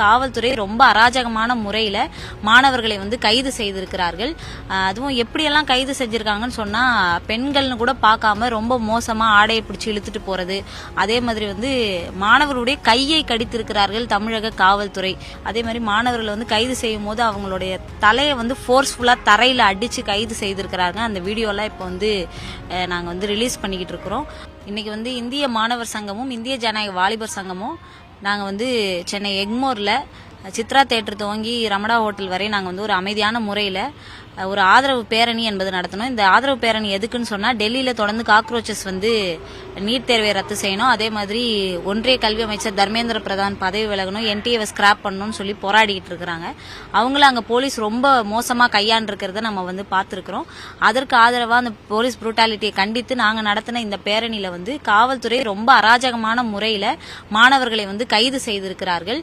காவல்துறை ரொம்ப அராஜகமான முறையில் மாணவர்களை வந்து கைது செய்திருக்கிறார்கள். அதுவும் எப்படியெல்லாம் கைது செஞ்சிருக்காங்கன்னு சொன்னால், பெண்கள்னு கூட பார்க்காம ரொம்ப மோசமாக ஆடையை பிடிச்சி இழுத்துட்டு போகிறது, அதே மாதிரி வந்து மாணவர்களுடைய கையை கடித்திருக்கிறார்கள் தமிழக காவல்துறை. அதே மாதிரி மாணவர்களை வந்து கைது செய்யும் போது அவங்களுடைய தலையை வந்து ஃபோர்ஸ்ஃபுல்லாக தரையில் அடித்து கைது செய்திருக்கிறாங்க. அந்த வீடியோலாம் இப்போ வந்து நாங்கள் வந்து ரிலீஸ் பண்ணிக்கிட்டு இருக்கிறோம். இன்னைக்கு வந்து இந்திய மாணவர் சங்கமும் இந்திய ஜனநாயக வாலிபர் சங்கமும் நாங்கள் வந்து சென்னை எக்மோரில் சித்ரா தேட்டர் துவங்கி ரமடா ஹோட்டல் வரை நாங்கள் வந்து ஒரு அமைதியான முறையில் ஒரு ஆதரவு பேரணி என்பது நடத்தணும். இந்த ஆதரவு பேரணி எதுக்குன்னு சொன்னால், டெல்லியில் தொடர்ந்து காக்ரோச்சஸ் வந்து நீட் தேர்வை ரத்து செய்யணும், அதே மாதிரி ஒன்றிய கல்வி அமைச்சர் தர்மேந்திர பிரதான் பதவி விலகணும், என்டிஏவை ஸ்கிராப் பண்ணணும்னு சொல்லி போராடிக்கிட்டு இருக்கிறாங்க. அவங்கள அங்கே போலீஸ் ரொம்ப மோசமாக கையாண்டிருக்கிறத நம்ம வந்து பார்த்துருக்குறோம். அதற்கு ஆதரவாக அந்த போலீஸ் புரூட்டாலிட்டியை கண்டித்து நாங்கள் நடத்தின இந்த பேரணியில் வந்து காவல்துறை ரொம்ப அராஜகமான முறையில் மாணவர்களை வந்து கைது செய்திருக்கிறார்கள்.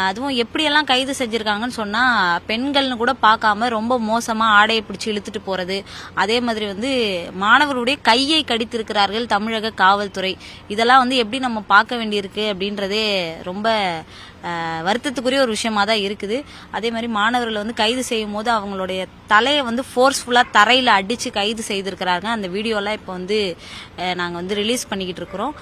அதுவும் எப்படியெல்லாம் கைது செஞ்சிருக்காங்கன்னு சொன்னால், பெண்கள்னு கூட பார்க்காம ரொம்ப மோசமாக ஆடையை பிடிச்சி இழுத்துட்டு போறது, அதே மாதிரி வந்து மாணவர்களுடைய கையை கடித்திருக்கிறார்கள் தமிழக காவல்துறை. இதெல்லாம் வந்து எப்படி நம்ம பார்க்க வேண்டியிருக்கு அப்படின்றதே ரொம்ப வருத்தத்துக்குரிய ஒரு விஷயமா தான் இருக்குது. அதே மாதிரி மாணவர்களை வந்து கைது செய்யும் போது அவங்களுடைய தலையை வந்து ஃபோர்ஸ்ஃபுல்லாக தரையில் அடித்து கைது செய்திருக்கிறாங்க. அந்த வீடியோலாம் இப்போ வந்து நாங்கள் வந்து ரிலீஸ் பண்ணிக்கிட்டு இருக்கிறோம்.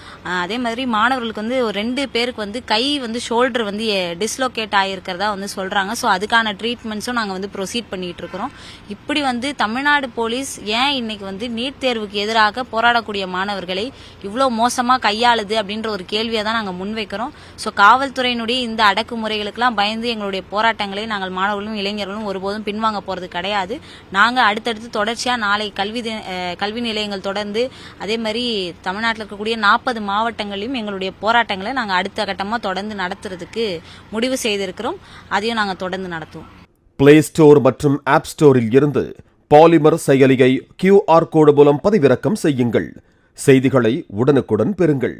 அதே மாதிரி மாணவர்களுக்கு வந்து ஒரு 2 பேருக்கு வந்து கை வந்து ஷோல்டர் வந்து டிஸ்லோகேட் ஆகிருக்கிறதா வந்து சொல்கிறாங்க. ஸோ அதுக்கான ட்ரீட்மெண்ட்ஸும் நாங்கள் வந்து ப்ரொசீட் பண்ணிக்கிட்டு இருக்கிறோம். இப்படி வந்து தமிழ்நாடு போலீஸ் ஏன் இன்னைக்கு வந்து நீட் தேர்வுக்கு எதிராக போராடக்கூடிய மாணவர்களை இவ்வளோ மோசமாக கையாளுது அப்படின்ற ஒரு கேள்வியை தான் நாங்கள் முன்வைக்கிறோம். ஸோ காவல்துறையினுடைய இந்த அடக்குமுறைகளுக்கெல்லாம் பயந்து எங்களுடைய போராட்டங்களை நாங்கள் மாணவர்களும் இளைஞர்களும் ஒருபோதும் பின்வாங்க போறது கிடையாது. நாங்கள் அடுத்தடுத்து தொடர்ச்சியா நாளை கல்வி நிலையங்கள் தொடர்ந்து, அதே மாதிரி தமிழ்நாட்டில் இருக்கக்கூடிய 40 மாவட்டங்களிலும் எங்களுடைய போராட்டங்களை நாங்கள் அடுத்த கட்டமாக தொடர்ந்து நடத்துறதுக்கு முடிவு செய்திருக்கிறோம். அதையும் நாங்கள் தொடர்ந்து நடத்துவோம். பிளே ஸ்டோர் மற்றும் ஆப் ஸ்டோரில் இருந்து பாலிமர் செயலியை QR கோடு மூலம் பதிவிறக்கம் செய்யுங்கள். செய்திகளை உடனுக்குடன் பெறுங்கள்.